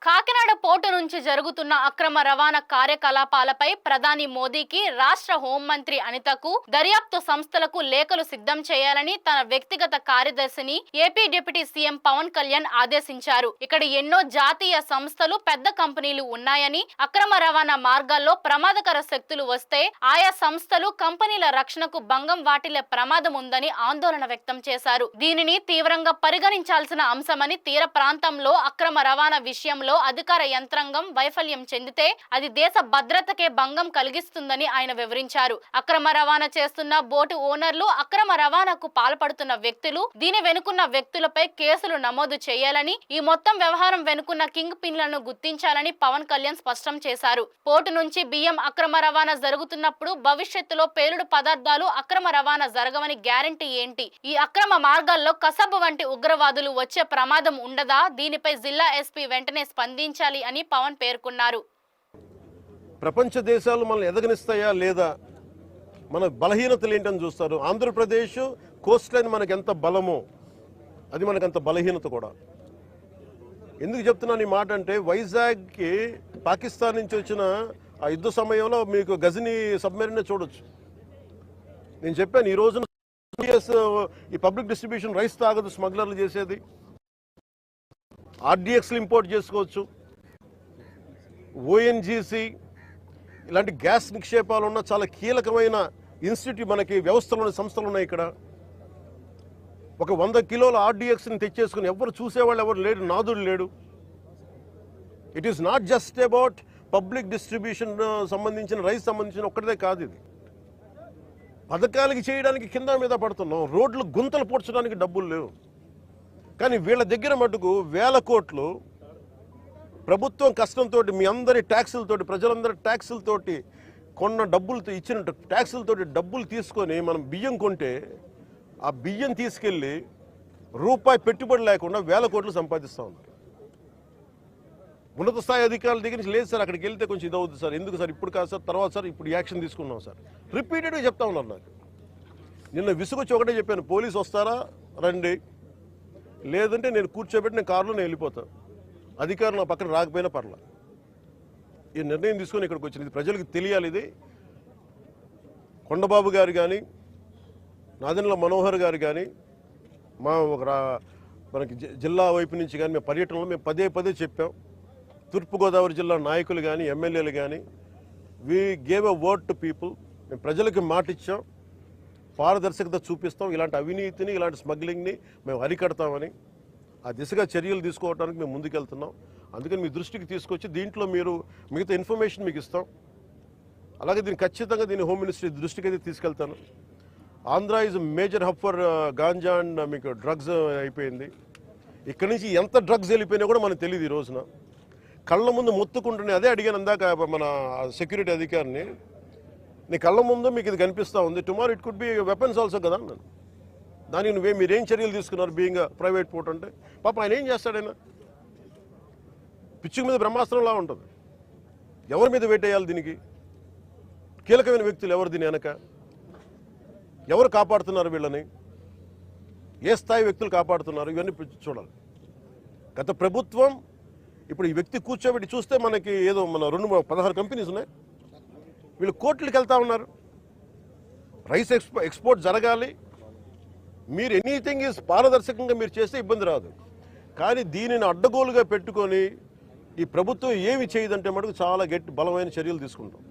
Kakinada port నుంచి జరుగుతున్న అక్రమ రవాణా కార్యకలాపాలపై ప్రధాని మోదీకి రాష్ట్ర హోంమంత్రి అనితకు దర్యాప్తు సంస్థలకు లేఖలు సిద్ధం చేయాలని తన వ్యక్తిగత కార్యదర్శిని AP deputy CM Pawan Kalyan ఆదేశించారు. ఇక్కడ ఎన్నో జాతీయ సంస్థలు, పెద్ద కంపెనీలు ఉన్నాయని, అక్రమ రవాణా మార్గాల్లో ప్రమాదకర శక్తులు వస్తే ఆయా సంస్థలు, కంపెనీల రక్షణకు భంగం వాటిల్లే ప్రమాదం ఉందని ఆందోళన వ్యక్తం చేశారు. దీనిని తీవ్రంగా పరిగణించాల్సిన అంశమని, తీర ప్రాంతంలో అక్రమ రవాణా విషయంలో అధికార యంత్రాంగం వైఫల్యం చెందితే అది దేశ భద్రతకే భంగం కలిగిస్తుందని ఆయన వివరించారు. అక్రమ రవాణా చేస్తున్న బోటు ఓనర్లు, అక్రమ రవాణాకు పాల్పడుతున్న వ్యక్తులు, దీని వెనుకున్న వ్యక్తులపై కేసులు నమోదు చేయాలని, ఈ మొత్తం వ్యవహారం వెనుకున్న కింగ్ పిన్లను గుర్తించాలని పవన్ కళ్యాణ్ స్పష్టం చేశారు. పోర్టు నుంచి బియ్యం అక్రమ రవాణా జరుగుతున్నప్పుడు భవిష్యత్తులో పేలుడు పదార్థాలు అక్రమ రవాణా జరగవని గ్యారంటీ ఏంటి? ఈ అక్రమ మార్గాల్లో కసబ్ వంటి ఉగ్రవాదులు వచ్చే ప్రమాదం ఉండదా? దీనిపై జిల్లా ఎస్పీ వెంటనే స్పందించాలి అని పవన్ పేర్కొన్నారు. ప్రపంచ దేశాలు మనల్ని ఎదగనిస్తాయా లేదా, మన బలహీనతలు ఏంటని చూస్తారు. ఆంధ్రప్రదేశ్ కోస్ట్ లైన్ మనకు ఎంత బలమో అది మనకంత బలహీనత కూడా. ఎందుకు చెప్తున్నాను ఈ మాట అంటే, వైజాగ్కి పాకిస్తాన్ నుంచి వచ్చిన ఆ యుద్ధ సమయంలో మీకు గజనీ సబ్మెరీన్ చూడొచ్చు. నేను చెప్పాను, ఈ రోజున ఈ పబ్లిక్ డిస్ట్రిబ్యూషన్ రైస్ తాగదు స్మగ్లర్లు చేసేది. ఆర్డీఎక్స్లు ఇంపోర్ట్ చేసుకోవచ్చు. ఓఎన్జీసీ ఇలాంటి గ్యాస్ నిక్షేపాలు ఉన్న చాలా కీలకమైన ఇన్స్టిట్యూట్ మనకి వ్యవస్థలోని సంస్థలు ఉన్నాయి. ఇక్కడ ఒక 100 కిలోల ఆర్డీఎక్స్ని తెచ్చేసుకుని ఎవరు చూసేవాళ్ళు ఎవరు లేడు, నాదుడు లేడు. It is not just about public distribution సంబంధించిన రైస్ సంబంధించిన ఒక్కటిదే కాదు. ఇది పథకాలకి చేయడానికి కింద మీద పడుతున్నాం. రోడ్లు గుంతలు పూడ్చడానికి డబ్బులు లేవు. కానీ వీళ్ళ దగ్గర మటుకు వేల కోట్లు ప్రభుత్వం కష్టంతో, మీ అందరి ట్యాక్సులతోటి, ప్రజలందరి ట్యాక్సులతోటి కొన్న డబ్బులతో, ఇచ్చిన ట్యాక్సులతోటి డబ్బులు తీసుకొని మనం బియ్యం కొంటే ఆ బియ్యం తీసుకెళ్ళి రూపాయి పెట్టుబడి లేకుండా వేల కోట్లు సంపాదిస్తూ ఉన్నారు. ఉన్నత స్థాయి అధికారుల దగ్గర నుంచి లేదు సార్, అక్కడికి వెళ్తే కొంచెం ఇదవుతుంది సార్, ఎందుకు సార్ ఇప్పుడు కాదు సార్, తర్వాత సార్ ఇప్పుడు యాక్షన్ తీసుకున్నాం సార్, రిపీటెడ్గా చెప్తా ఉన్నారు. నాకు నిన్న విసుగొచ్చి ఒకటే చెప్పాను, పోలీసు వస్తారా రండి, లేదంటే నేను కూర్చోబెట్టి నేను కారులో నేను వెళ్ళిపోతాను, అధికారులు నా పక్కన రాకపోయినా పర్లా. ఈ నిర్ణయం తీసుకొని ఇక్కడికి వచ్చింది. ఇది ప్రజలకు తెలియాలి. ఇది కొండబాబు గారు కానీ, నాదెండ్ల మనోహర్ గారు కానీ, మా మనకి జిల్లా వైపు నుంచి కానీ మేము పర్యటనలో మేము పదే చెప్పాం. తూర్పుగోదావరి జిల్లా నాయకులు కానీ, ఎమ్మెల్యేలు కానీ, we gave a word to people. మేము ప్రజలకి మాట ఇచ్చాం, పారదర్శకత చూపిస్తాం, ఇలాంటి అవినీతిని, ఇలాంటి స్మగ్లింగ్ని మేము అరికడతామని. ఆ దిశగా చర్యలు తీసుకోవడానికి మేము ముందుకెళ్తున్నాం. అందుకని మీ దృష్టికి తీసుకొచ్చి దీంట్లో మీరు మిగతా ఇన్ఫర్మేషన్ మీకు ఇస్తాం. అలాగే దీన్ని ఖచ్చితంగా హోమ్ మినిస్ట్రీ దృష్టికి అయితే తీసుకెళ్తాను. Andhra is major hub for ganja and మీకు డ్రగ్స్ అయిపోయింది. ఇక్కడి నుంచి ఎంత డ్రగ్స్ వెళ్ళిపోయినా కూడా మనకు తెలియదు. ఈ రోజున కళ్ళ ముందు మొత్తుకుంటున్నాయి. అదే అడిగాను అందాక మన సెక్యూరిటీ అధికారిని, నీ కళ్ళ ముందు మీకు ఇది కనిపిస్తూ ఉంది, tomorrow it could be weapons also కదా అన్నాను. దానికి మీరేం చర్యలు తీసుకున్నారు బీయింగ్ ప్రైవేట్ పోర్ట్ అంటే? పాప ఆయన ఏం చేస్తాడైనా, పిచ్చుకు మీద బ్రహ్మాస్త్రంలా ఉంటుంది. ఎవరి మీద వేటేయాలి? దీనికి కీలకమైన వ్యక్తులు ఎవరు, దీని వెనక ఎవరు కాపాడుతున్నారు వీళ్ళని, ఏ స్థాయి వ్యక్తులు కాపాడుతున్నారు, ఇవన్నీ చూడాలి. గత ప్రభుత్వం ఇప్పుడు ఈ వ్యక్తి కూర్చోబెట్టి చూస్తే మనకి ఏదో మన 16 కంపెనీస్ ఉన్నాయి, వీళ్ళు కోర్టులకు వెళ్తా ఉన్నారు. రైస్ ఎక్స్పోర్ట్ జరగాలి, మీరు ఎనీథింగ్ ఈజ్ పారదర్శకంగా మీరు చేస్తే ఇబ్బంది రాదు. కానీ దీనిని అడ్డగోలుగా పెట్టుకొని ఈ ప్రభుత్వం ఏమి చేయదంటే మటుకు చాలా బలమైన చర్యలు తీసుకుంటాం.